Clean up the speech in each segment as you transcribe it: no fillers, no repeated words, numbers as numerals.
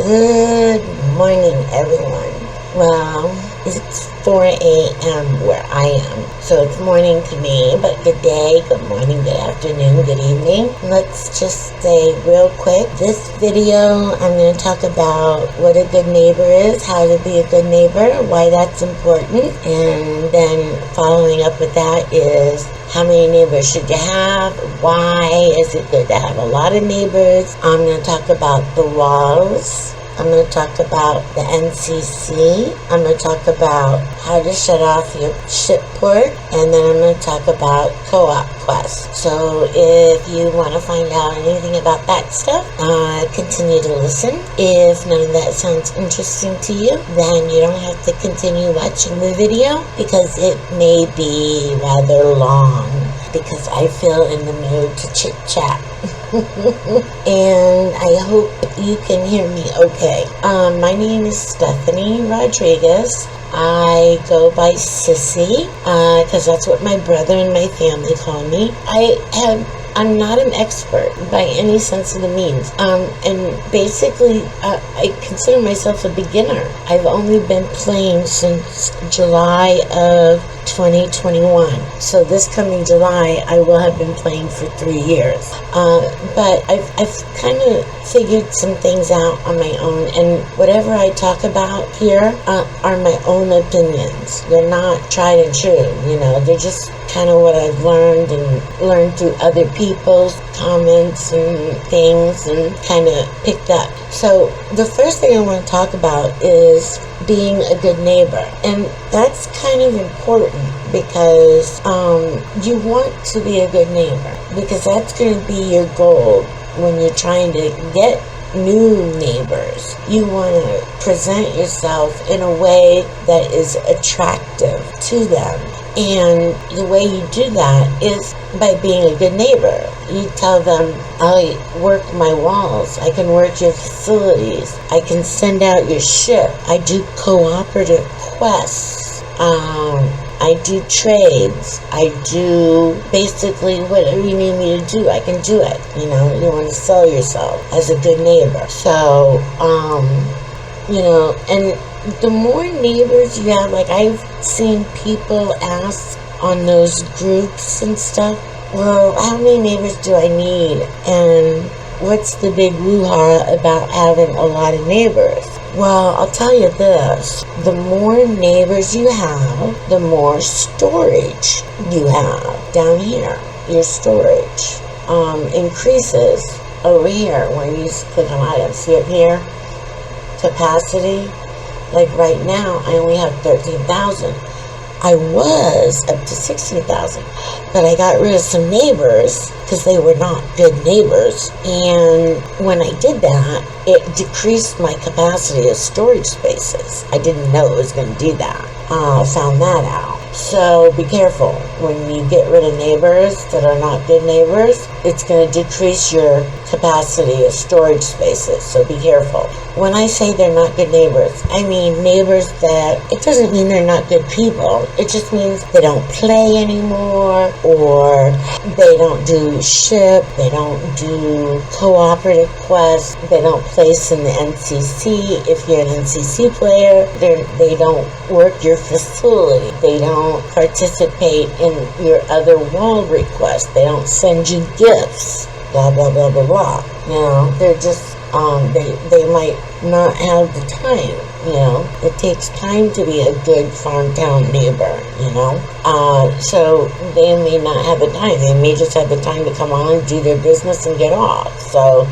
Good morning, everyone. Well, it's 4 a.m. where I am, so it's morning to me, but good day, good morning, good afternoon, good evening. Let's just say real quick, this video, I'm going to talk about what a good neighbor is, how to be a good neighbor, why that's important, and then following up with that is how many neighbors should you have? Why is it good to have a lot of neighbors? I'm going to talk about the walls. I'm going to talk about the NCC. I'm going to talk about how to shut off your ship port. And then I'm going to talk about co-op quests. So if you want to find out anything about that stuff, continue to listen. If none of that sounds interesting to you, then you don't have to continue watching the video because it may be rather long because I feel in the mood to chit chat. And I hope you can hear me okay. My name is Stephanie Rodriguez. I go by Sissy, because that's what my brother and my family call me. I'm not an expert by any sense of the means. And basically, I consider myself a beginner. I've only been playing since July of 2021. So this coming July, I will have been playing for 3 years. But I've kind of figured some things out on my own, and whatever I talk about here are my own opinions. They're not tried and true, they're just kind of what I've learned through other people's comments and things and kind of picked up. So the first thing I want to talk about is being a good neighbor, and that's kind of important because you want to be a good neighbor because that's going to be your goal when you're trying to get new neighbors. You want to present yourself in a way that is attractive to them. And the way you do that is by being a good neighbor. You tell them, I work my walls, I can work your facilities, I can send out your ship, I do cooperative quests, I do trades, I do basically whatever you need me to do, I can do it. You want to sell yourself as a good neighbor. So, and the more neighbors you have, like I've seen people ask on those groups and stuff, well, how many neighbors do I need? And what's the big woo-ha about having a lot of neighbors? Well, I'll tell you this, the more neighbors you have, the more storage you have down here. Your storage increases over here when you click on items. See up here? Capacity. Like right now, I only have 13,000. I was up to 16,000, but I got rid of some neighbors because they were not good neighbors. And when I did that, it decreased my capacity of storage spaces. I didn't know it was going to do that. I found that out. So be careful when you get rid of neighbors that are not good neighbors. It's going to decrease your capacity of storage spaces. So be careful. When I say they're not good neighbors, I mean neighbors that, it doesn't mean they're not good people. It just means they don't play anymore, or they don't do ship, they don't do cooperative quests, they don't place in the NCC. If you're an NCC player, they don't work your facility. They don't participate in your other wall requests. They don't send you gifts. Blah, blah, blah, blah, blah. They're just, they might not have the time, It takes time to be a good farm town neighbor, So they may not have the time. They may just have the time to come on, do their business, and get off. So,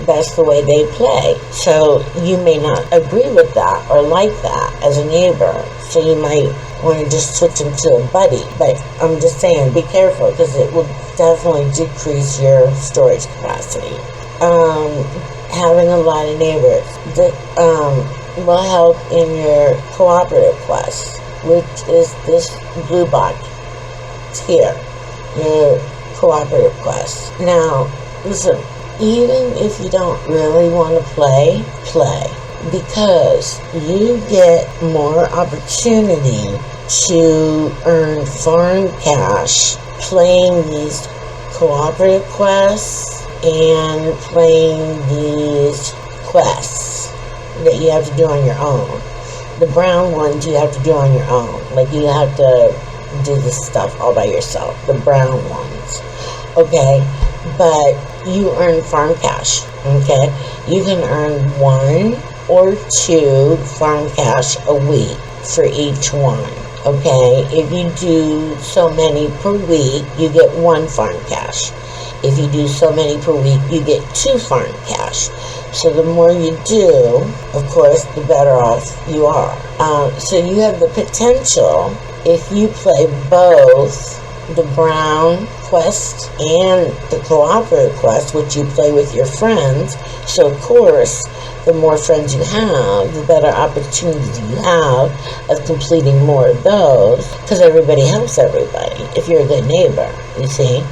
that's the way they play. So you may not agree with that or like that as a neighbor. So you might want to just switch them to a buddy. But I'm just saying, be careful because it will definitely decrease your storage capacity. Having a lot of neighbors will help in your cooperative quests, which is this blue box here, your cooperative quests. Now, listen, even if you don't really want to play, because you get more opportunity to earn farm cash playing these cooperative quests and playing these quests. that you have to do on your own. The brown ones you have to do on your own. Like, you have to do this stuff all by yourself. The brown ones. Okay? But you earn farm cash. Okay? You can earn 1 or 2 farm cash a week for each one. Okay? If you do so many per week, you get 1 farm cash. If you do so many per week, you get 2 farm cash. So the more you do, of course, the better off you are. So you have the potential, if you play both the brown quest and the cooperative quest, which you play with your friends. So of course, the more friends you have, the better opportunity you have of completing more of those, because everybody helps everybody if you're a good neighbor, you see.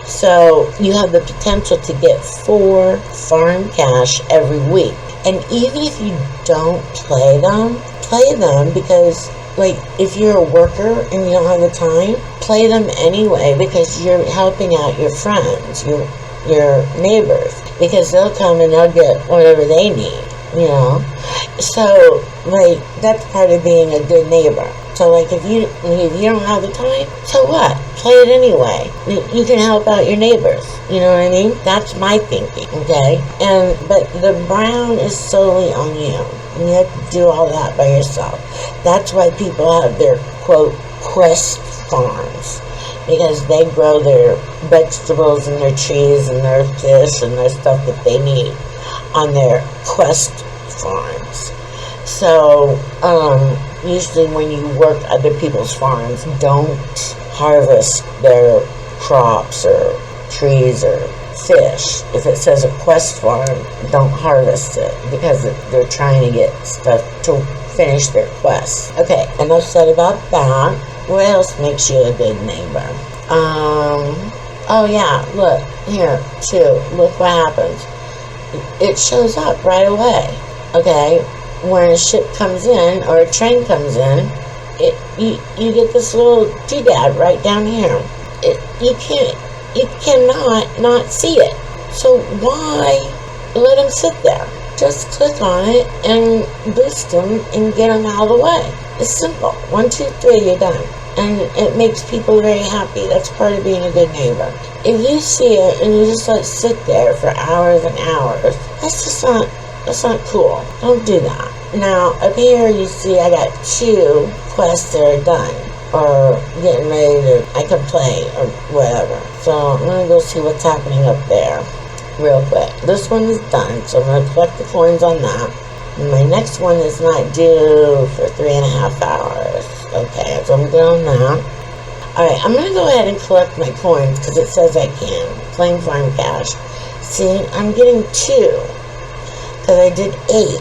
So you have the potential to get 4 farm cash every week. And even if you don't play them because, like, if you're a worker and you don't have the time, play them anyway, because you're helping out your friends, your neighbors, because they'll come and they'll get whatever they need, you know. So, like, that's part of being a good neighbor. So, like, if you don't have the time, so what? Play it anyway. You can help out your neighbors. You know what I mean? That's my thinking, okay? But the brown is solely on you. And you have to do all that by yourself. That's why people have their, quote, quest farms. Because they grow their vegetables and their trees and their fish and their stuff that they need on their quest farms. So, usually when you work other people's farms, don't harvest their crops or trees or fish. If it says a quest farm, don't harvest it, because they're trying to get stuff to finish their quest. Okay, enough said about that. What else makes you a good neighbor? Oh yeah, look, here, too, look what happens. It shows up right away, okay? When a ship comes in, or a train comes in, you get this little doodad right down here. You cannot not see it. So why let them sit there? Just click on it and boost them and get them out of the way. It's simple. 1, 2, 3, you're done. And it makes people very happy. That's part of being a good neighbor. If you see it and you just let it sit there for hours and hours, that's not cool. Don't do that. Now, up here you see I got 2 quests that are done, or getting ready to, I can play, or whatever. So I'm going to go see what's happening up there real quick. This one is done, so I'm going to collect the coins on that. And my next one is not due for 3.5 hours. Okay, so I'm doing that. Alright, I'm going to go ahead and collect my coins, because it says I can. Claim farm cash. See, I'm getting 2, because I did 8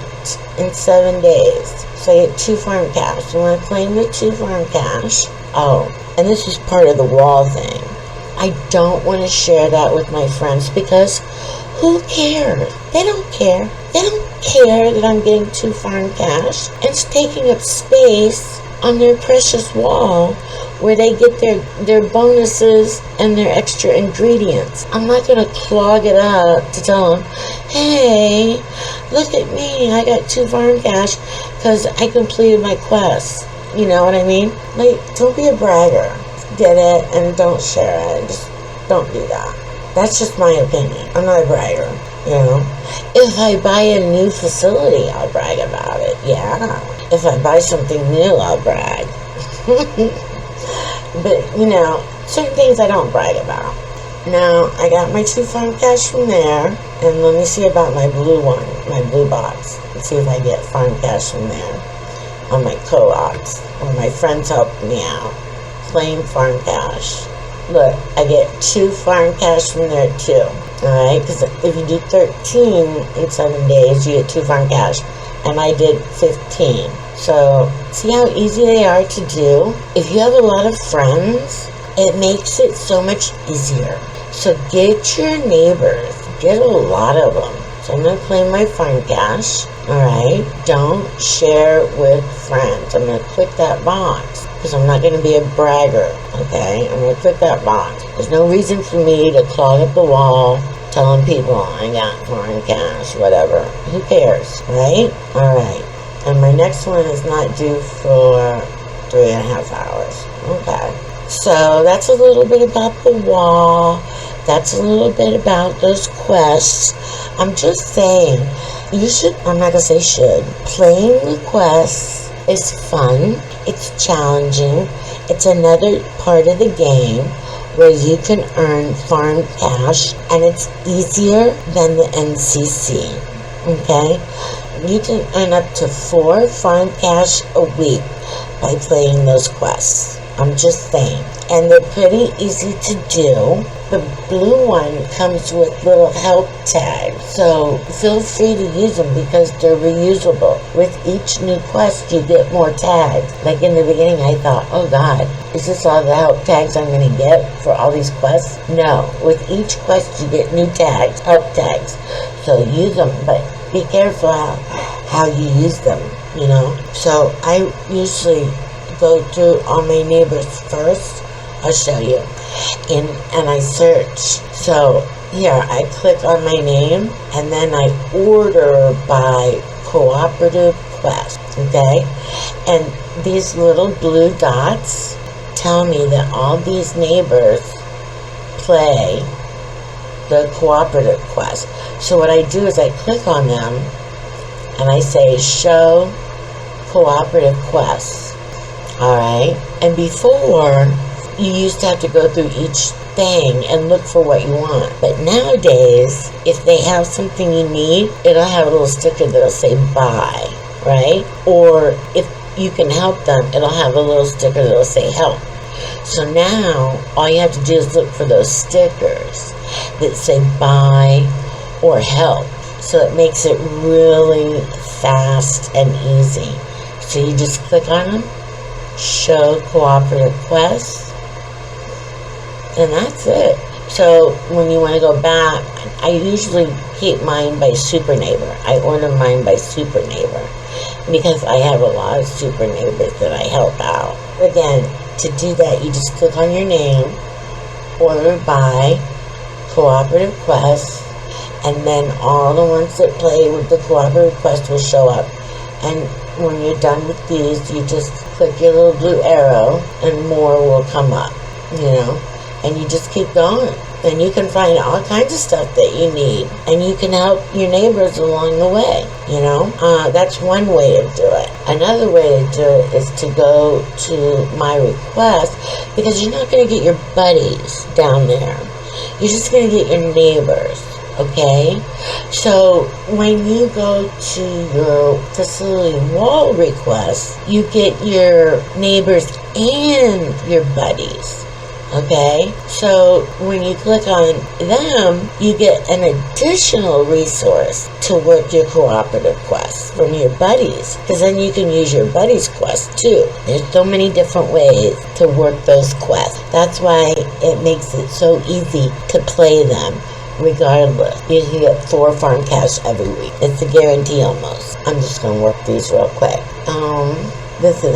in 7 days. So I get 2 farm cash. So I'm going to claim the 2 farm cash. Oh, and this is part of the wall thing. I don't want to share that with my friends, because who cares? They don't care. They don't care that I'm getting 2 farm cash. It's taking up space on their precious wall where they get their bonuses and their extra ingredients. I'm not going to clog it up to tell them, hey, look at me, I got 2 farm cash because I completed my quest. You know what I mean? Like, don't be a bragger. Get it and don't share it. Just don't do that. That's just my opinion. I'm not a bragger, you know. If I buy a new facility, I'll brag about it. Yeah. If I buy something new, I'll brag. But, you know, certain things I don't brag about. Now, I got my 2 farm cash from there. And let me see about my blue one, my blue box. Let's see if I get farm cash from there on my co-ops, where my friends helped me out. Claim farm cash. Look, I get 2 farm cash from there too. Alright, because if you do 13 in 7 days, you get 2 farm cash. And I did 15. So, see how easy they are to do? If you have a lot of friends, it makes it so much easier. So get your neighbors. Get a lot of them. So I'm going to claim my farm cash. Alright? Don't share with friends. I'm going to click that box, because I'm not going to be a bragger. Okay? I'm going to click that box. There's no reason for me to clog up the wall telling people I got foreign cash, whatever. Who cares, right? Alright. And my next one is not due for 3.5 hours. Okay. So that's a little bit about the wall. That's a little bit about those quests. I'm just saying, you should, I'm not going to say should, playing the quests is fun. It's challenging. It's another part of the game where you can earn farm cash, and it's easier than the NCC. Okay? You can earn up to 4 farm cash a week by playing those quests. I'm just saying. And they're pretty easy to do. The blue one comes with little help tags, so feel free to use them because they're reusable. With each new quest, you get more tags. Like in the beginning, I thought, oh God, is this all the help tags I'm going to get for all these quests? No. With each quest, you get new tags, help tags. So use them, but be careful how you use them, you know. So I usually go through all my neighbors first. I'll show you. And I search. So here, I click on my name, and then I order by cooperative quest, okay? And these little blue dots tell me that all these neighbors play the cooperative quest. So what I do is I click on them, and I say, show cooperative quests. Alright? And before, you used to have to go through each thing and look for what you want. But nowadays, if they have something you need, it'll have a little sticker that'll say buy, right? Or if you can help them, it'll have a little sticker that'll say help. So now, all you have to do is look for those stickers that say buy or help. So it makes it really fast and easy. So you just click on them, show cooperative quests, and that's it. So when you want to go back, I usually keep mine by super neighbor. I order mine by super neighbor because I have a lot of super neighbors that I help out. Again, to do that, you just click on your name, order by cooperative quests, and then all the ones that play with the cooperative quest will show up. And when you're done with these, you just click your little blue arrow and more will come up, you know. And you just keep going. And you can find all kinds of stuff that you need. And you can help your neighbors along the way, you know. That's one way to do it. Another way to do it is to go to my request, because you're not going to get your buddies down there. You're just going to get your neighbors, okay? So when you go to your facility wall request, you get your neighbors and your buddies. Okay, so when you click on them, you get an additional resource to work your cooperative quests from your buddies, because then you can use your buddies' quests too. There's so many different ways to work those quests. That's why it makes it so easy to play them regardless. You can get 4 farm cash every week. It's a guarantee almost. I'm just going to work these real quick.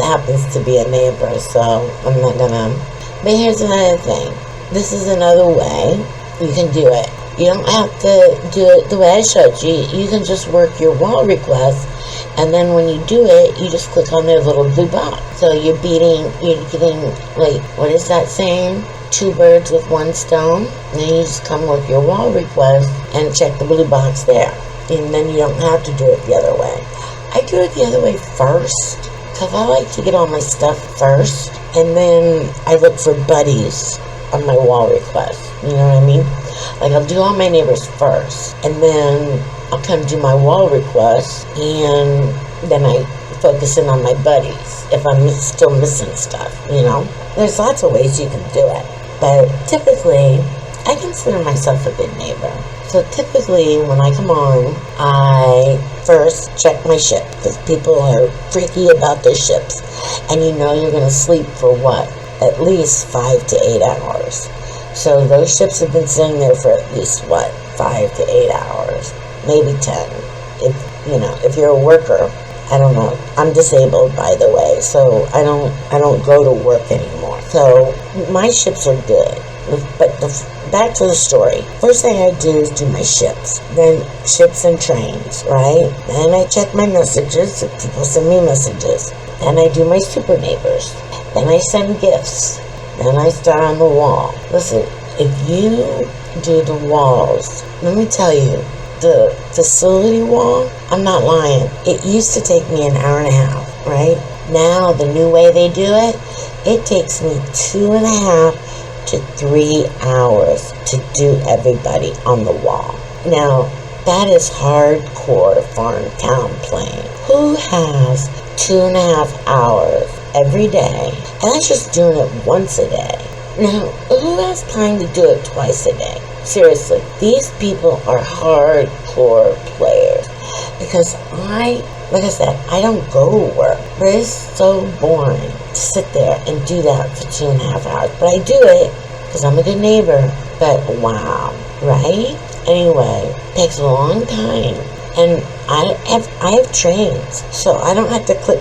Happens to be a neighbor, so I'm not going to... But here's another thing. This is another way you can do it. You don't have to do it the way I showed you. You can just work your wall request, and then when you do it, you just click on their little blue box. So you're getting, like, what is that saying? 2 birds with 1 stone. And then you just come work your wall request and check the blue box there. And then you don't have to do it the other way. I do it the other way first, because I like to get all my stuff first. And then I look for buddies on my wall request. You know what I mean? Like, I'll do all my neighbors first. And then I'll come do my wall request. And then I focus in on my buddies if I'm still missing stuff, you know? There's lots of ways you can do it. But typically, I consider myself a good neighbor. So typically, when I come on, I first check my ship, because people are freaky about their ships. And you know you're going to sleep for what? At least 5 to 8 hours. So those ships have been sitting there for at least, what? 5 to 8 hours. Maybe 10. If you're a worker, I don't know. I'm disabled, by the way, so I don't go to work anymore. So my ships are good. But back to the story. First thing I do is do my ships. Then ships and trains, right? Then I check my messages if people send me messages. Then I do my super neighbors. Then I send gifts. Then I start on the wall. Listen, if you do the walls, let me tell you, the facility wall, I'm not lying. It used to take me an hour and a half, right? Now, the new way they do it, it takes me 2.5 to 3 hours to do everybody on the wall. Now, that is hardcore farm town playing. Who has 2.5 hours every day? And that's just doing it once a day. Now, who has time to do it twice a day? Seriously, these people are hardcore players. Because like I said, I don't go to work. But it's so boring to sit there and do that for 2.5 hours. But I do it because I'm a good neighbor. But wow, right? Anyway, it takes a long time. And I have trains, so I don't have to click.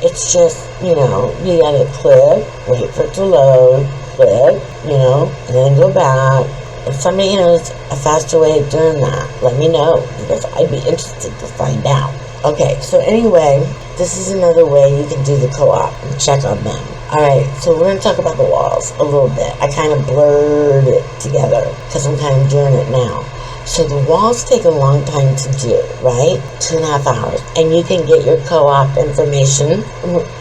It's just, you gotta click, wait for it to load, click, and then go back. If somebody knows a faster way of doing that, let me know, because I'd be interested to find out. Okay, so anyway, this is another way you can do the co-op and check on them. Alright, so we're going to talk about the walls a little bit. I kind of blurred it together because I'm kind of doing it now. So the walls take a long time to do, right? 2.5 hours. And you can get your co-op information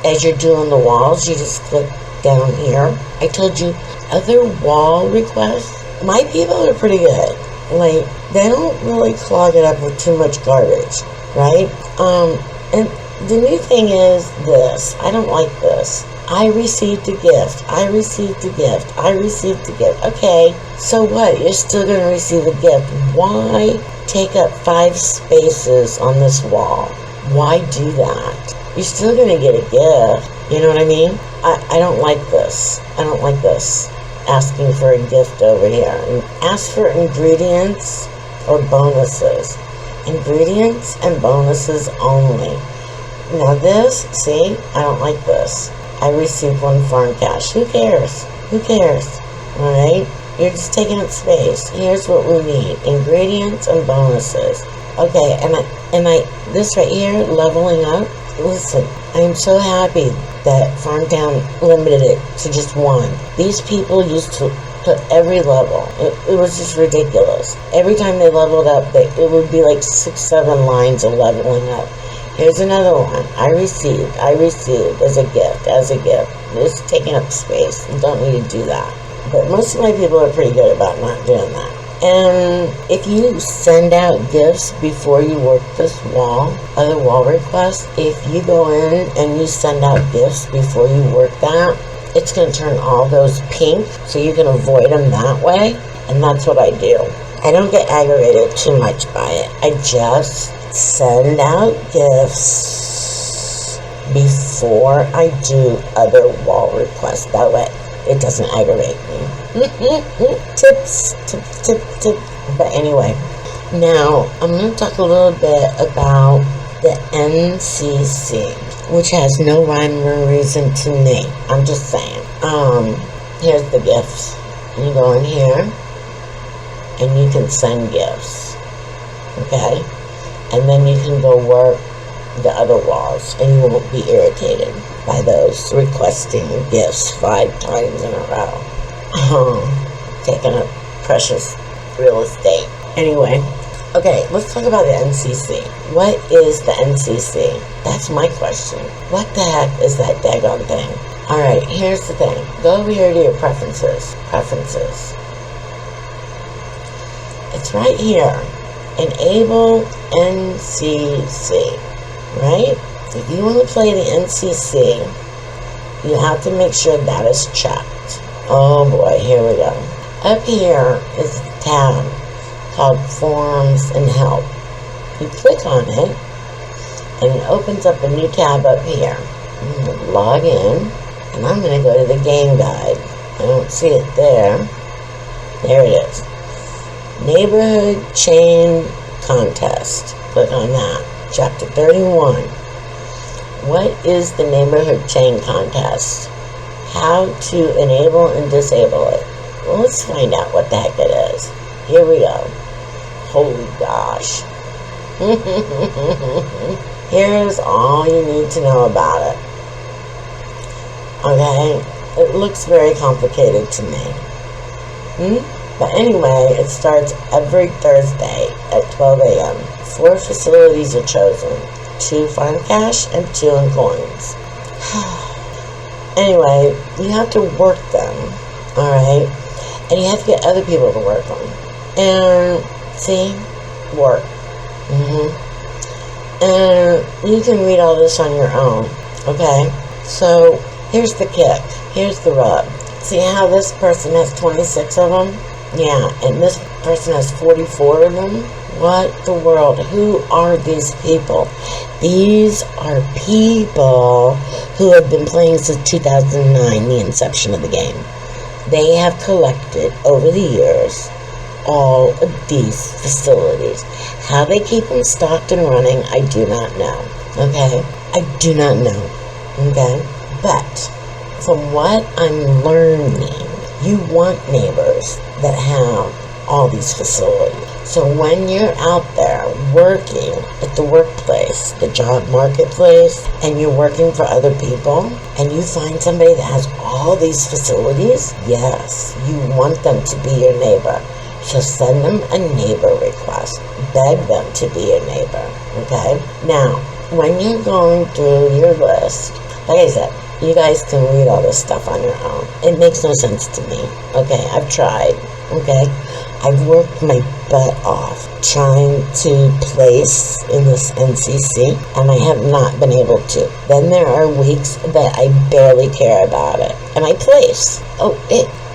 as you're doing the walls. You just click down here. I told you, other wall requests, my people are pretty good. Like, they don't really clog it up with too much garbage, right? And the new thing is this. I don't like this. I received a gift. I received a gift. I received a gift. Okay, so what? You're still going to receive a gift. Why take up 5 spaces on this wall? Why do that? You're still going to get a gift. You know what I mean? I don't like this. I don't like this. Asking for a gift over here. And ask for ingredients or bonuses. Ingredients and bonuses only. Now this, see? I don't like this. I received 1 farm cash. Who cares? Who cares? Alright? You're just taking up space. Here's what we need. Ingredients and bonuses. Okay, and this right here, leveling up. Listen, I am so happy that Farmtown limited it to just 1. These people used to put every level. It was just ridiculous. Every time they leveled up, it would be like 6-7 lines of leveling up. Here's another one. I received as a gift. Just taking up space. You don't need to do that. But most of my people are pretty good about not doing that. And if you send out gifts before you work this wall, other wall requests, if you go in and you send out gifts before you work that, it's going to turn all those pink, so you can avoid them that way. And that's what I do. I don't get aggravated too much by it. I just send out gifts before I do other wall requests. That way it doesn't aggravate me. Tips. But anyway, now I'm going to talk a little bit about the NCC, which has no rhyme or reason to me. I'm just saying. Here's the gifts. You go in here and you can send gifts. Okay? And then you can go work the other walls, and you won't be irritated by those requesting gifts 5 times in a row. Taking up precious real estate. Anyway, okay, let's talk about the NCC. What is the NCC? That's my question. What the heck is that daggone thing? Alright, here's the thing. Go over here to your preferences. It's right here. Enable NCC, right? If you want to play the NCC, you have to make sure that is checked. Oh boy, here we go. Up here is a tab called Forms and Help. You click on it, and it opens up a new tab up here. I'm going to log in, and I'm going to go to the game guide. I don't see it there. There it is. Neighborhood Chain Contest. Click on that. Chapter 31. What is the Neighborhood Chain Contest? How to enable and disable it. Well, let's find out what the heck it is. Here we go. Holy gosh. Here's all you need to know about it. Okay? It looks very complicated to me. But anyway, it starts every Thursday at 12 a.m. 4 facilities are chosen. 2 farm cash and 2 in coins. Anyway, you have to work them. Alright? And you have to get other people to work them. And, see? Work. And you can read all this on your own. Okay? So, here's the kick. Here's the rub. See how this person has 26 of them? Yeah, and this person has 44 of them? What the world? Who are these people? These are people who have been playing since 2009, the inception of the game. They have collected, over the years, all of these facilities. How they keep them stocked and running, I do not know. Okay? I do not know. Okay? But from what I'm learning, you want neighbors that have all these facilities. So when you're out there working at the workplace, the job marketplace, and you're working for other people, and you find somebody that has all these facilities, yes, you want them to be your neighbor. So send them a neighbor request. Beg them to be your neighbor. Okay? Now, when you're going through your list, like I said, you guys can read all this stuff on your own. It makes no sense to me. Okay? I've tried. Okay? I've worked my butt off trying to place in this NCC, and I have not been able to. Then there are weeks that I barely care about it, and I place.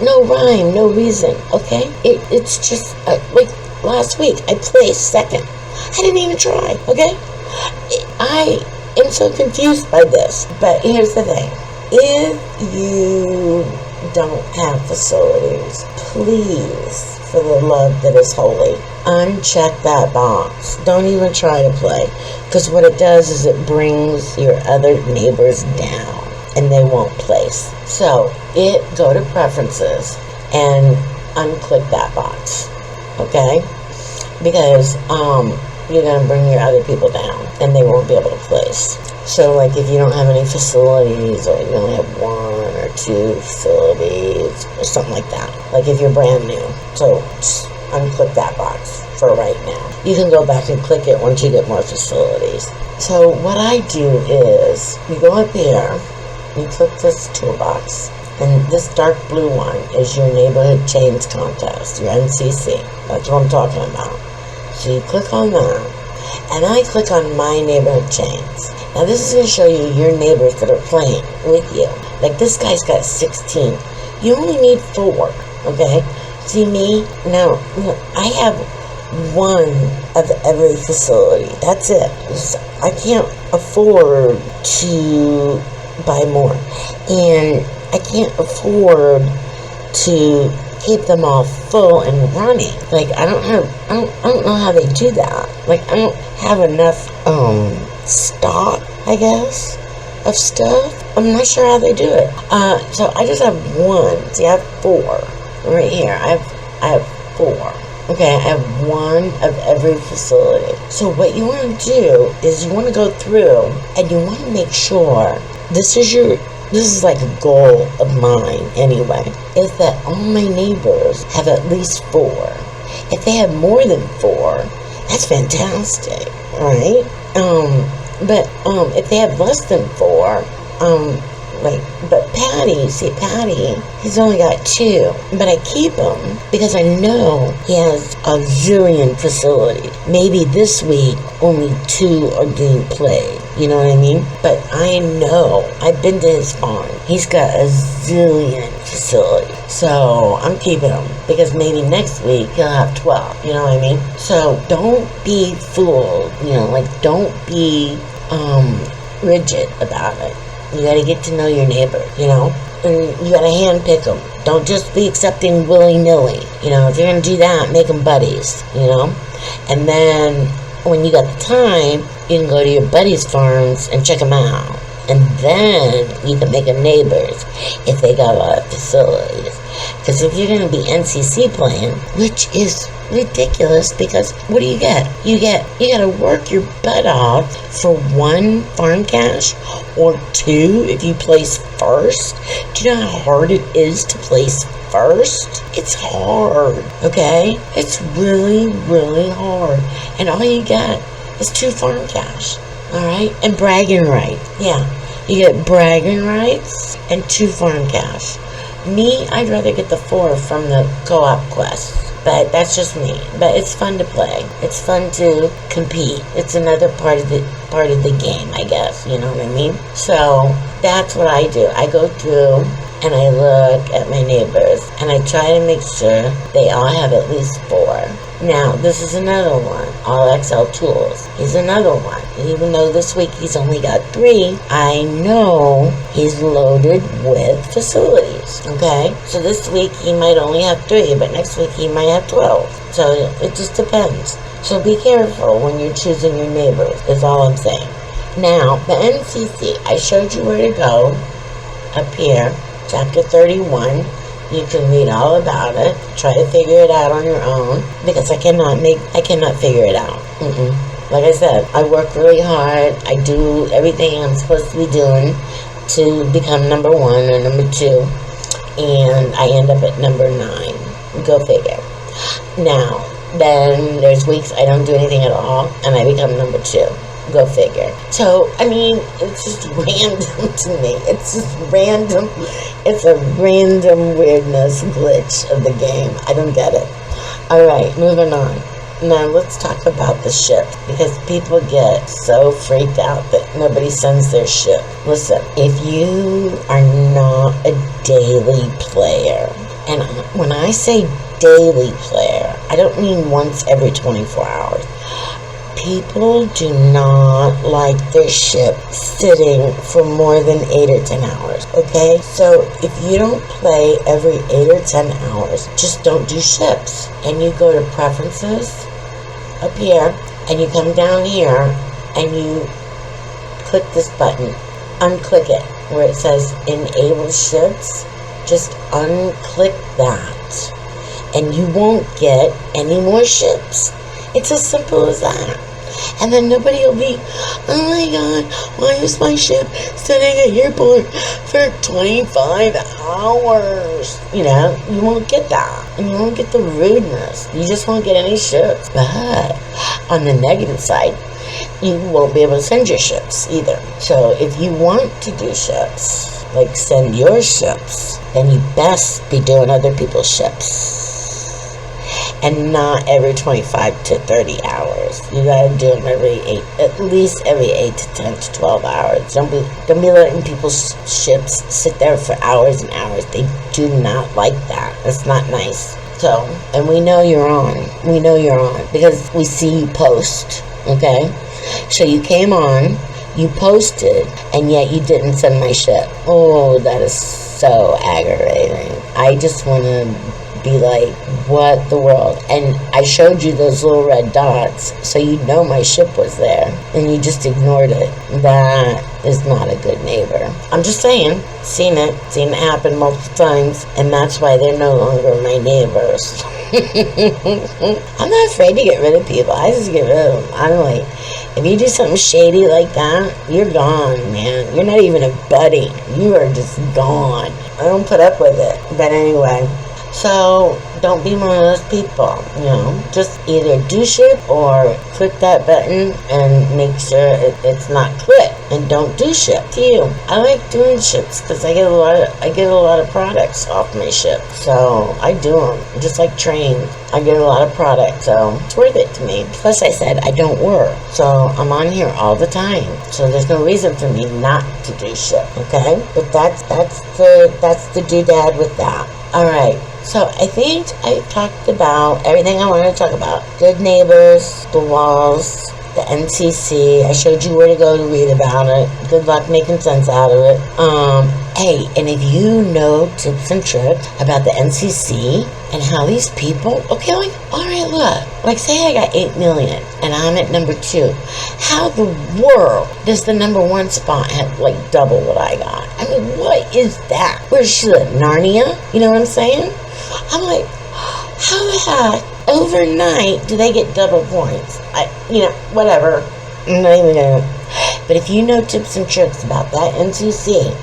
No rhyme, no reason, okay? It's just, like last week, I placed second. I didn't even try, okay? I am so confused by this, but here's the thing. If you don't have facilities, please, for the love that is holy, uncheck that box. Don't even try to play, because what it does is it brings your other neighbors down, and they won't place. So go to preferences and unclick that box, okay? Because you're gonna bring your other people down, and they won't be able to place. So, like, if you don't have any facilities, or you only have 1 or 2 facilities, or something like that. Like if you're brand new. So, just unclick that box for right now. You can go back and click it once you get more facilities. So, what I do is, you go up here, you click this toolbox, and this dark blue one is your neighborhood chains contest, your NCC. That's what I'm talking about. So, you click on that, and I click on my neighborhood chains. Now this is going to show you your neighbors that are playing with you. Like this guy's got 16. You only need 4, okay? See me? Now, I have 1 of every facility. That's it. I can't afford to buy more. And I can't afford to keep them all full and running. Like, I don't know how they do that. Like, I don't have enough, stock, I guess, of stuff. I'm not sure how they do it. So I just have 1. See, I have 4 right here. I have 4. Okay, I have 1 of every facility. So what you want to do is you want to go through and you want to make sure this is like a goal of mine anyway, is that all my neighbors have at least 4. If they have more than 4, that's fantastic, right? But if they have less than 4, but Patty, he's only got 2, but I keep him because I know he has a zillion facilities. Maybe this week only 2 are being played. You know what I mean? But I know, I've been to his farm. He's got a zillion facilities. So I'm keeping him because maybe next week he'll have 12. You know what I mean? So don't be fooled. Don't be rigid about it. You gotta get to know your neighbor, and you gotta handpick them. Don't just be accepting willy-nilly. If you're gonna do that, make them buddies, and then when you got the time, you can go to your buddies' farms and check them out And then you can make them neighbors if they got a lot of facilities. Because if you're going to be NCC playing, which is ridiculous, because what do you get? You got to work your butt off for 1 farm cash or 2 if you place first. Do you know how hard it is to place first? It's hard, okay? It's really, really hard. And all you get is 2 farm cash, all right? And bragging rights. Yeah, you get bragging rights and 2 farm cash. Me, I'd rather get the 4 from the co-op quest. But that's just me. But it's fun to play. It's fun to compete. It's another part of the game, I guess. You know what I mean? So that's what I do. I go through and I look at my neighbors and I try to make sure they all have at least 4. Now, this is another one. All XL Tools. He's another one. Even though this week he's only got 3, I know he's loaded with facilities. Okay? So this week he might only have 3, but next week he might have 12. So it just depends. So be careful when you're choosing your neighbors, is all I'm saying. Now, the NCC, I showed you where to go up here. Chapter 31. You can read all about it. Try to figure it out on your own, because I cannot figure it out. Like I said, I work really hard. I do everything I'm supposed to be doing to become number 1 or number 2, and I end up at number 9. Go figure. Now, then there's weeks I don't do anything at all, and I become number 2. Go figure. So, I mean, it's just random to me. It's just random. It's a random weirdness glitch of the game. I don't get it. Alright, moving on. Now, let's talk about the ship, because people get so freaked out that nobody sends their ship. Listen, if you are not a daily player, and when I say daily player, I don't mean once every 24 hours. People do not like their ship sitting for more than 8 or 10 hours, okay? So if you don't play every 8 or 10 hours, just don't do ships. And you go to preferences up here, and you come down here, and you click this button. Unclick it, where it says enable ships. Just unclick that, and you won't get any more ships. It's as simple as that. And then nobody will be, oh my god, why is my ship sitting at your port for 25 hours? You know, you won't get that. And you won't get the rudeness. You just won't get any ships. But on the negative side, you won't be able to send your ships either. So if you want to do ships, like send your ships, then you best be doing other people's ships. And not every 25 to 30 hours. You gotta do them at least every 8 to 10 to 12 hours. Don't be letting people's ships sit there for hours and hours. They do not like that. That's not nice. So, and we know you're on. We know you're on because we see you post. Okay? So you came on, you posted, and yet you didn't send my ship. Oh, that is so aggravating. I just want to be like, what the world? And I showed you those little red dots so you know my ship was there, and you just ignored it. That is not a good neighbor. I'm just saying, seen it happen multiple times, and that's why they're no longer my neighbors. I'm not afraid to get rid of people. I just get rid of them. I'm like, if you do something shady like that, you're gone, man. You're not even a buddy. You are just gone. I don't put up with it. But anyway, so don't be one of those people, you know. Just either do shit or click that button and make sure it's not clicked, and don't do shit. To you, I like doing ships because I get a lot of products off my ship, so I do them just like trains. I get a lot of products, so it's worth it to me. Plus, I said I don't work, so I'm on here all the time, so there's no reason for me not to do shit. Okay, but that's the doodad with that. All right. So I think I talked about everything I wanted to talk about. Good neighbors, the walls, the NCC. I showed you where to go to read about it. Good luck making sense out of it. Hey, and if you know tips and tricks about the NCC and how these people, okay, like, all right, look, like say I got 8 million and I'm at number 2. How the world does the number 1 spot have like double what I got? I mean, what is that? Where she live? Narnia? You know what I'm saying? I'm like, how the heck overnight do they get double points? Whatever. I'm not even gonna. But if you know tips and tricks about that NCC,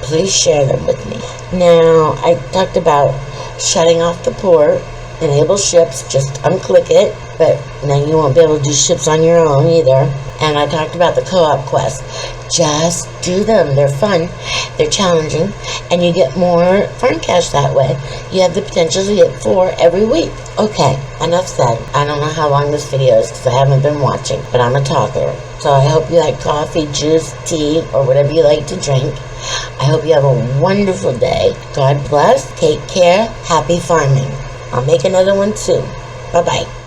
please share them with me. Now, I talked about shutting off the port, enable ships, just unclick it, but now you won't be able to do ships on your own either. And I talked about the co-op quests. Just do them. They're fun, they're challenging, and you get more farm cash that way. You have the potential to get 4 every week. Okay, enough said. I don't know how long this video is because I haven't been watching, but I'm a talker. So I hope you like coffee, juice, tea, or whatever you like to drink. I hope you have a wonderful day. God bless. Take care. Happy farming. I'll make another one soon. Bye-bye.